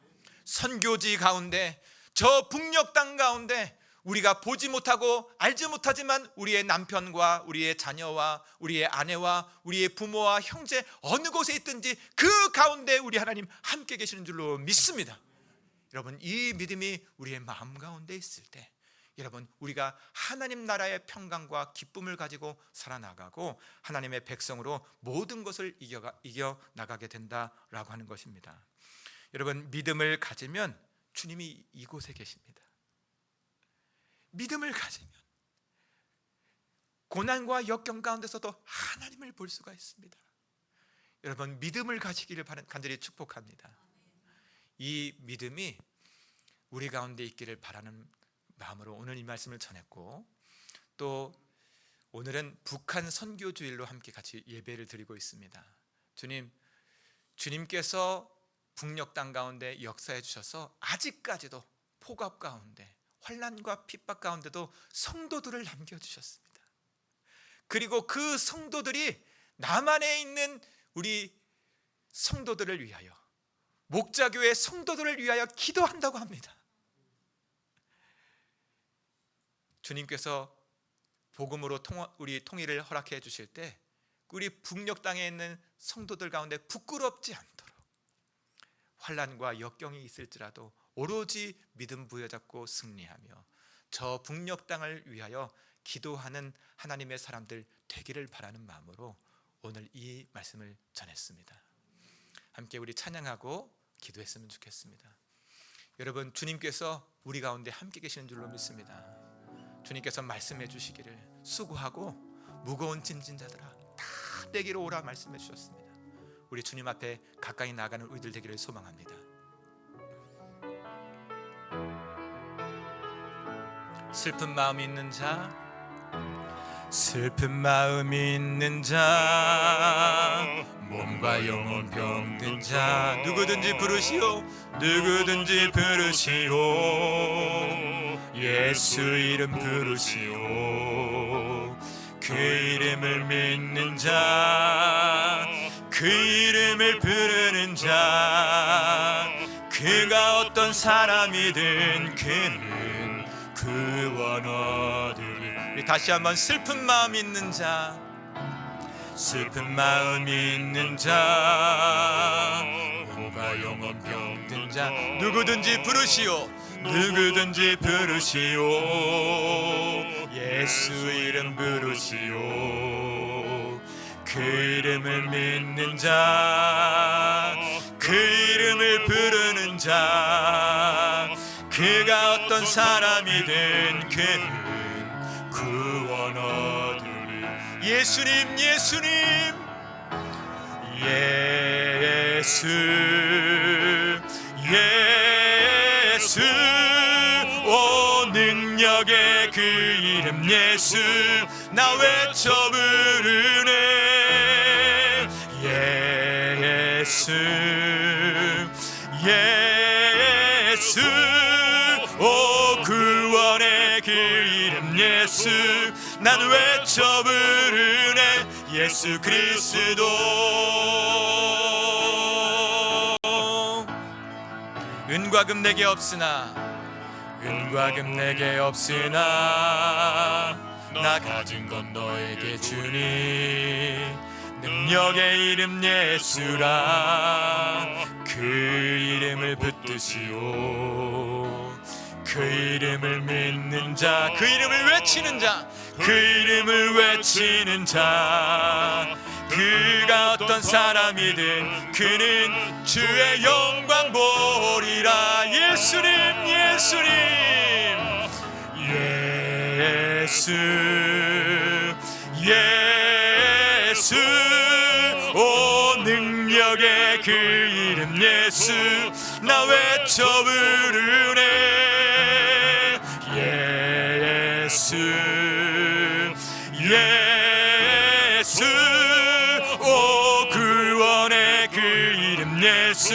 선교지 가운데, 저 북녘 땅 가운데 우리가 보지 못하고 알지 못하지만 우리의 남편과 우리의 자녀와 우리의 아내와 우리의 부모와 형제 어느 곳에 있든지 그 가운데 우리 하나님 함께 계시는 줄로 믿습니다. 여러분, 이 믿음이 우리의 마음 가운데 있을 때 여러분, 우리가 하나님 나라의 평강과 기쁨을 가지고 살아나가고 하나님의 백성으로 모든 것을 이겨나가게 된다라고 하는 것입니다. 여러분, 믿음을 가지면 주님이 이곳에 계십니다. 믿음을 가지면 고난과 역경 가운데서도 하나님을 볼 수가 있습니다. 여러분, 믿음을 가지기를 간절히 축복합니다. 이 믿음이 우리 가운데 있기를 바라는 마음으로 오늘 이 말씀을 전했고, 또 오늘은 북한 선교 주일로 함께 같이 예배를 드리고 있습니다. 주님께서 북녘 땅 가운데 역사해 주셔서 아직까지도 폭압 가운데 환난과 핍박 가운데도 성도들을 남겨주셨습니다. 그리고 그 성도들이 남한에 있는 우리 성도들을 위하여, 목자교회 성도들을 위하여 기도한다고 합니다. 주님께서 복음으로 우리 통일을 허락해 주실 때 우리 북녘 땅에 있는 성도들 가운데 부끄럽지 않도록 환난과 역경이 있을지라도 오로지 믿음 부여잡고 승리하며 저 북녘 땅을 위하여 기도하는 하나님의 사람들 되기를 바라는 마음으로 오늘 이 말씀을 전했습니다. 함께 우리 찬양하고 기도했으면 좋겠습니다. 여러분, 주님께서 우리 가운데 함께 계시는 줄로 믿습니다. 주님께서 말씀해 주시기를 수고하고 무거운 짐진 자들아 다 내게로 오라 말씀해 주셨습니다. 우리 주님 앞에 가까이 나가는 우리들 되기를 소망합니다. 슬픈 마음이 있는 자, 슬픈 마음이 있는 자, 몸과 영혼 병든 자, 누구든지 부르시오, 누구든지 부르시오, 예수 이름 부르시오. 그 이름을 믿는 자, 그 이름을 부르는 자, 그가 어떤 사람이든 그는 구원 얻으리. 다시 한번 슬픈 마음 있는 자, 슬픈 마음 있는 자, 몸과 영혼 병든 자, 누구든지 부르시오, 누구든지 부르시오, 예수 이름 부르시오. 그 이름을 믿는 자, 그 이름을 부르는 자, 그가 어떤 사람이든 그는 구원 얻으리. 예수님, 예수님, 예수, 예수, 오 능력의 그 이름 예수, 나 외쳐 부르네. 예수, 예수, 오 구원의 그 이름 예수, 난 외쳐 부르네. 예수 그리스도. 은과 금 내게 없으나, 은과 금 내게 없으나, 나 가진 건 너에게 주니. 능력의 이름 예수라, 그 이름을 붙드시오. 그 이름을 믿는 자, 그 이름을 외치는 자, 그 이름을 외치는 자, 그가 어떤 사람이든 그는 주의 영광 보리라. 예수님, 예수님, 예수, 예수, 오 능력의 그 이름 예수, 나 외쳐 부르네. 예수, 예수, 오 구원의 그 이름 예수,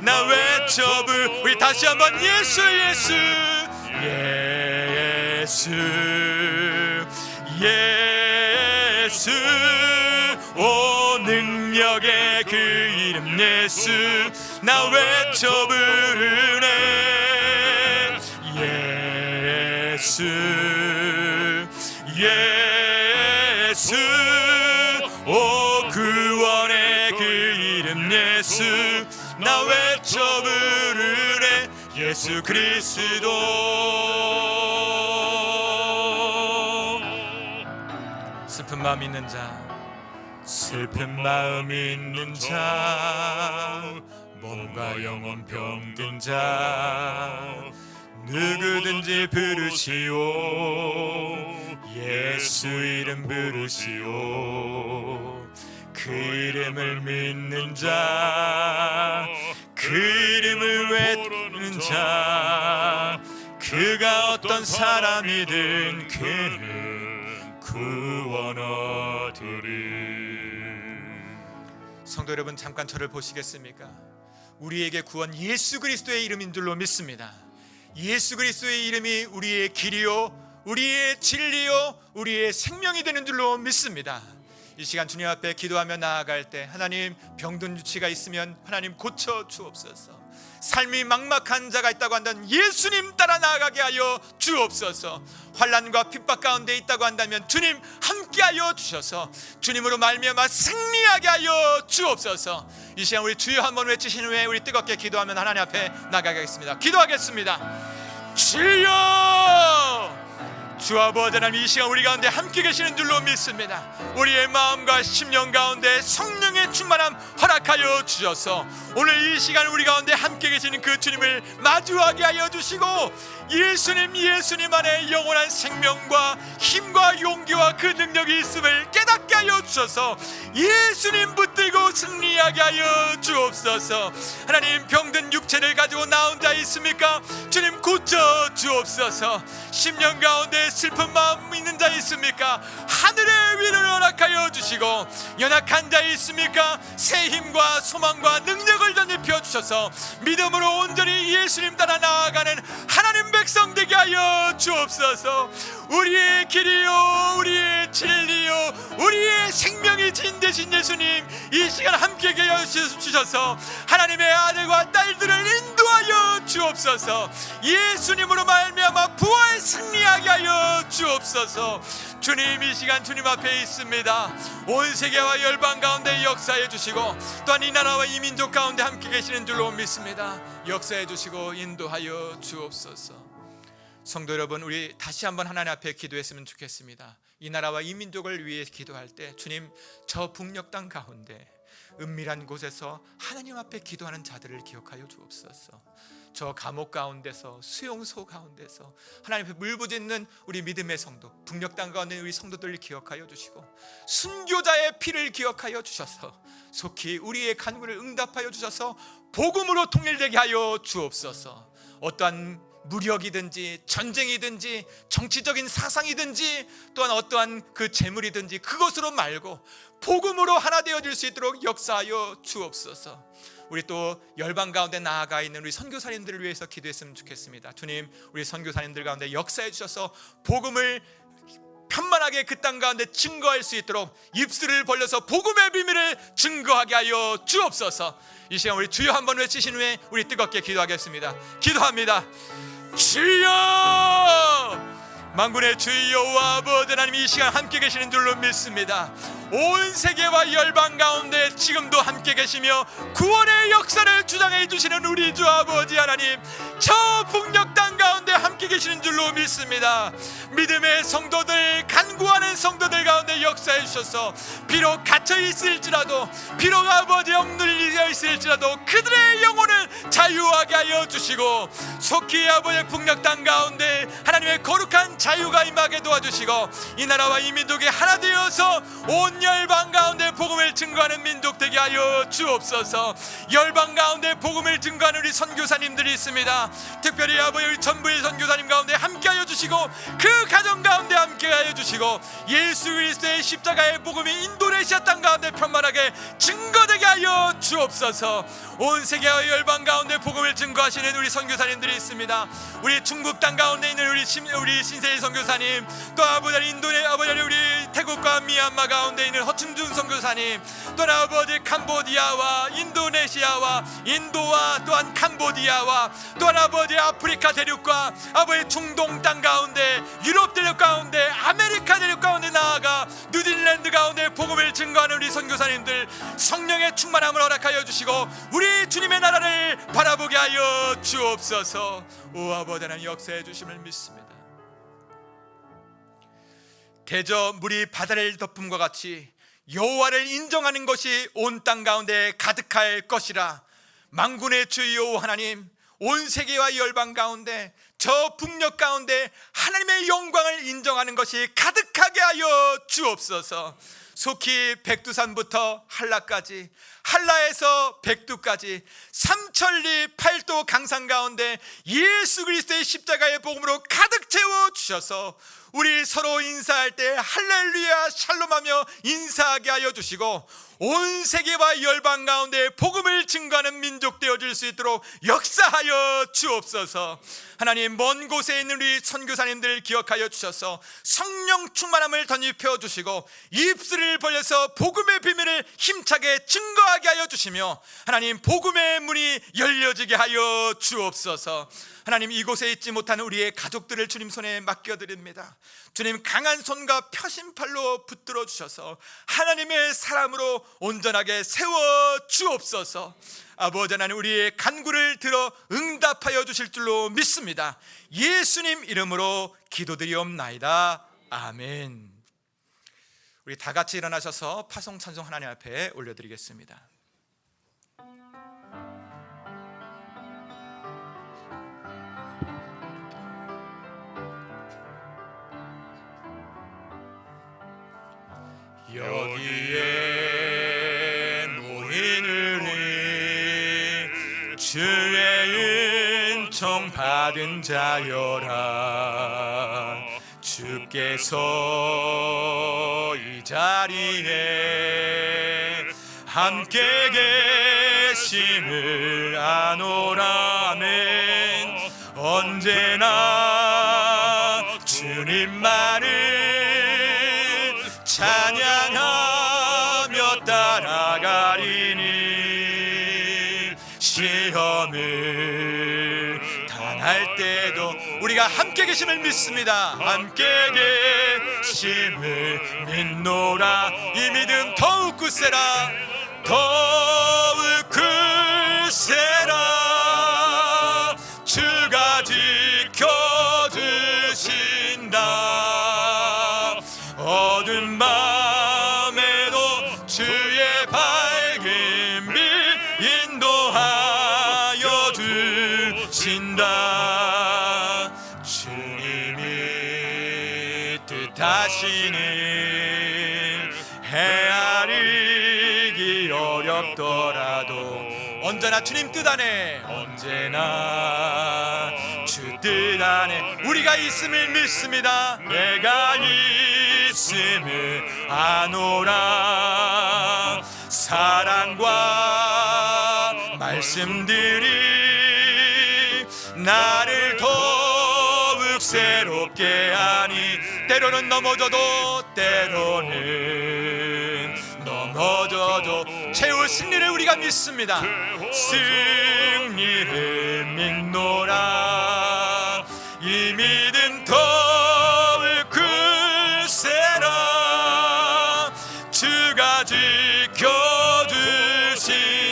나 외쳐 부르네. 우리 다시 한번 예수, 예수, 예수, 예수, 오 능력의 그 이름 예수, 나 외쳐 부르네. 예수, 예수, 오 구원의 그 이름 예수, 나 외쳐 부르네. 예수 그리스도. 슬픈 마음 있는 자, 슬픈 마음 있는 자, 몸과 영혼 병든 자, 누구든지 부르시오. 예수 이름 부르시오. 그 이름을 믿는 자, 그 이름을 외치는 자, 그가 어떤 사람이든 그는 구원 얻으리. 성도 여러분, 잠깐 저를 보시겠습니까? 우리에게 구원 예수 그리스도의 이름인 줄로 믿습니다. 예수 그리스도의 이름이 우리의 길이요, 우리의 진리요, 우리의 생명이 되는 줄로 믿습니다. 이 시간 주님 앞에 기도하며 나아갈 때, 하나님 병든 유치가 있으면 하나님 고쳐 주옵소서. 삶이 막막한 자가 있다고 한다면 예수님 따라 나아가게 하여 주옵소서. 환난과 핍박 가운데 있다고 한다면 주님 함께하여 주셔서 주님으로 말미암아 승리하게 하여 주옵소서. 이 시간 우리 주여 한번 외치신 후에 우리 뜨겁게 기도하면 하나님 앞에 나가겠습니다. 기도하겠습니다. 주여, 주 아버지 하나님, 이 시간 우리 가운데 함께 계시는 줄로 믿습니다. 우리의 마음과 심령 가운데 성령의 충만함 허락하여 주셔서 오늘 이 시간 우리 가운데 함께 계시는 그 주님을 마주하게 하여 주시고, 예수님 안에 영원한 생명과 힘과 용기와 그 능력이 있음을 깨닫게 하여 주셔서 예수님 붙들고 승리하게 하여 주옵소서. 하나님, 병든 육체를 가지고 나온 자 있습니까? 주님 고쳐 주옵소서. 심령 가운데 슬픈 마음 있는 자 있습니까? 하늘의 위로를 허락하여 주시고, 연약한 자 있습니까? 새 힘과 소망과 능력을 덧입혀 주셔서 믿음으로 온전히 예수님 따라 나아가는 하나님 백성 되게 하여 주옵소서. 우리의 길이요, 우리의 진리요, 우리의 생명이 진 되신 예수님, 이 시간 함께 하여 주셔서 하나님의 아들과 딸들을 인도하여 주옵소서. 예수님으로 말미암아 부활 승리하게 하여 주옵소서. 주님, 이 시간 주님 앞에 있습니다. 온 세계와 열방 가운데 역사해 주시고, 또한 이 나라와 이 민족 가운데 함께 계시는 줄로 믿습니다. 역사해 주시고 인도하여 주옵소서. 성도 여러분, 우리 다시 한번 하나님 앞에 기도했으면 좋겠습니다. 이 나라와 이 민족을 위해 기도할 때, 주님, 저 북녘 땅 가운데 은밀한 곳에서 하나님 앞에 기도하는 자들을 기억하여 주옵소서. 저 감옥 가운데서, 수용소 가운데서 하나님 앞에 물부짖는 우리 믿음의 성도, 북녘 땅 가운데 우리 성도들을 기억하여 주시고, 순교자의 피를 기억하여 주셔서 속히 우리의 간구를 응답하여 주셔서 복음으로 통일되게 하여 주옵소서. 어떠한 무력이든지 전쟁이든지 정치적인 사상이든지 또한 어떠한 그 재물이든지 그것으로 말고 복음으로 하나 되어질 수 있도록 역사하여 주옵소서. 우리 또 열방 가운데 나아가 있는 우리 선교사님들을 위해서 기도했으면 좋겠습니다. 주님, 우리 선교사님들 가운데 역사해 주셔서 복음을 편만하게 그 땅 가운데 증거할 수 있도록 입술을 벌려서 복음의 비밀을 증거하게 하여 주옵소서. 이 시간 우리 주여 한번 외치신 후에 우리 뜨겁게 기도하겠습니다. 기도합니다. 주여! 만군의 주 여호와 아버지 하나님, 이 시간 함께 계시는 줄로 믿습니다. 온 세계와 열방 가운데 지금도 함께 계시며 구원의 역사를 주장해 주시는 우리 주 아버지 하나님, 저 북녘 땅 가운데 함께 계시는 줄로 믿습니다. 믿음의 성도들, 간구하는 성도들 가운데 역사해 주셔서 비록 갇혀 있을지라도, 비록 아버지 억눌려 있을지라도 그들의 영혼을 자유하게 하여 주시고, 속히 아버지 북녘 땅 가운데 하나님의 거룩한 자유가 임하게 도와주시고, 이 나라와 이 민족이 하나 되어서 온 열방 가운데 복음을 증거하는 민족 되게 하여 주옵소서. 열방 가운데 복음을 증거하는 우리 선교사님들이 있습니다. 특별히 아버지 우리 전부의 선교사님 가운데 함께하여 주시고, 그 가정 가운데 함께하여 주시고, 예수 그리스도의 십자가의 복음이 인도네시아 땅 가운데 편만하게 증거되게 하여 주옵소서. 온 세계와 열방 가운데 복음을 증거하시는 우리 선교사님들이 있습니다. 우리 중국 땅 가운데 있는 우리 신세희 선교사님, 또 아버지 우리 태국과 미얀마 가운데 있는 허충준 선교사님, 또 아버지 캄보디아와 인도네시아와 인도와 또한 캄보디아와 또한 아버지 아프리카 대륙과 아버지 중동 땅 가운데, 유럽 대륙 가운데, 아메리카 대륙 가운데 나아가 뉴질랜드 가운데 복음을 증거하는 우리 선교사님들, 성령의 충만함을 허락하여 주시고 우리 주님의 나라를 바라보게 하여 주옵소서. 오 아버지 하나님, 역사해 주심을 믿습니다. 대저 물이 바다를 덮음과 같이 여호와를 인정하는 것이 온 땅 가운데 가득할 것이라. 만군의 주 여호와 하나님, 온 세계와 열방 가운데, 저 북녘 가운데 하나님의 영광을 인정하는 것이 가득하게 하여 주옵소서. 속히 백두산부터 한라까지, 한라에서 백두까지 삼천리 팔도 강산 가운데 예수 그리스도의 십자가의 복음으로 가득 채워 주셔서 우리 서로 인사할 때 할렐루야 샬롬하며 인사하게 하여 주시고, 온 세계와 열방 가운데 복음을 증거하는 민족 되어질 수 있도록 역사하여 주옵소서. 하나님, 먼 곳에 있는 우리 선교사님들 기억하여 주셔서 성령 충만함을 덧입혀 주시고, 입술을 벌려서 복음의 비밀을 힘차게 증거하게 하여 주시며, 하나님 복음의 문이 열려지게 하여 주옵소서. 하나님, 이곳에 있지 못하는 우리의 가족들을 주님 손에 맡겨드립니다. 주님 강한 손과 펴신 팔로 붙들어 주셔서 하나님의 사람으로 온전하게 세워 주옵소서. 아버지 하나님, 우리의 간구를 들어 응답하여 주실 줄로 믿습니다. 예수님 이름으로 기도드리옵나이다. 아멘. 우리 다 같이 일어나셔서 파송 찬송 하나님 앞에 올려드리겠습니다. 여기에 모이느니 주의 은총 받은 자여라. 주께서 이 자리에 함께 계심을 아노라면 언제나 주님만을 찬양하며 따라가리니 시험을 당할 때도 우리가 함께 계심을 믿습니다. 함께 계심을 믿노라. 이 믿음 더욱 굳세라. 더욱 굳세라. 주가 지켜주신다. 어두운 밤에도 주의 밝은 빛 인도하여 주신다. 주님이 뜻하시는 헤아리기 어렵더라도 언제나 주님 뜻 안에, 언제나 주 뜻 안에 우리가 있음을 믿습니다. 내가 있음을 아노라. 사랑과 말씀들이 나를 더욱 새롭게 하니 때로는 넘어져도 때로는 넘어져도 최후 승리를 우리가 믿습니다. 승리를 믿노라. 이 믿음 더욱 굳세라. 주가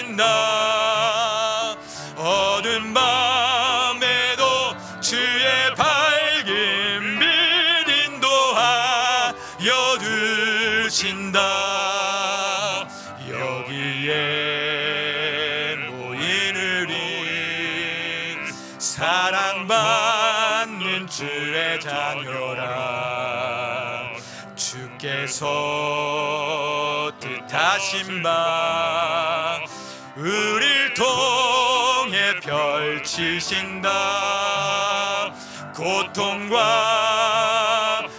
지켜주신다. 어두운 밤에도 주의 밝은 빛 인도하여 주신다. 여기에 모이느니 사랑받는 주의 자녀라. 주께서 뜻하신 바 우릴 통해 펼치신다. 고통과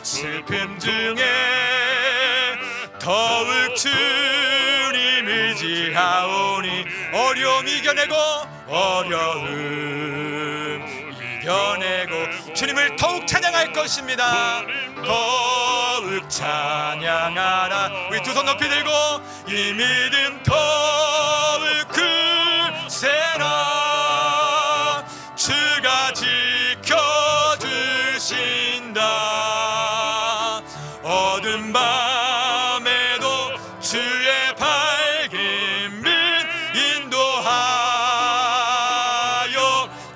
슬픔 중에 더욱 주님 의지하오니 어려움 이겨내고 주님을 더욱 찬양할 것입니다. 더욱 찬양하라. 우리 두 손 높이 들고 이 믿음 더욱 굳세라. 주가 지켜주신다. 어두운 밤에도 주의 밝은 빛 인도하여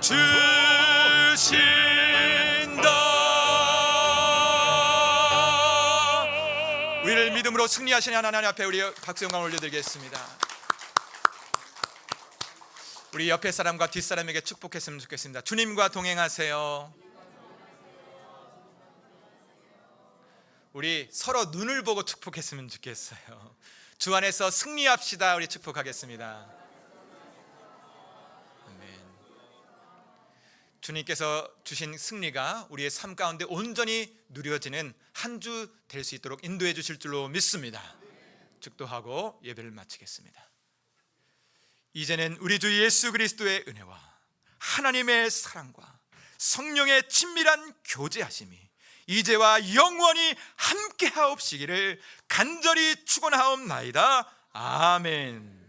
주신다. 우리를 믿음으로 승리하시는 하나님 앞에 우리 박수 영광을 올려드리겠습니다. 우리 옆에 사람과 뒷사람에게 축복했으면 좋겠습니다. 주님과 동행하세요. 우리 서로 눈을 보고 축복했으면 좋겠어요. 주 안에서 승리합시다. 우리 축복하겠습니다. 아멘. 주님께서 주신 승리가 우리의 삶 가운데 온전히 누려지는 한 주 될 수 있도록 인도해 주실 줄로 믿습니다. 축도하고 예배를 마치겠습니다. 이제는 우리 주 예수 그리스도의 은혜와 하나님의 사랑과 성령의 친밀한 교제하심이 이제와 영원히 함께하옵시기를 간절히 축원하옵나이다. 아멘.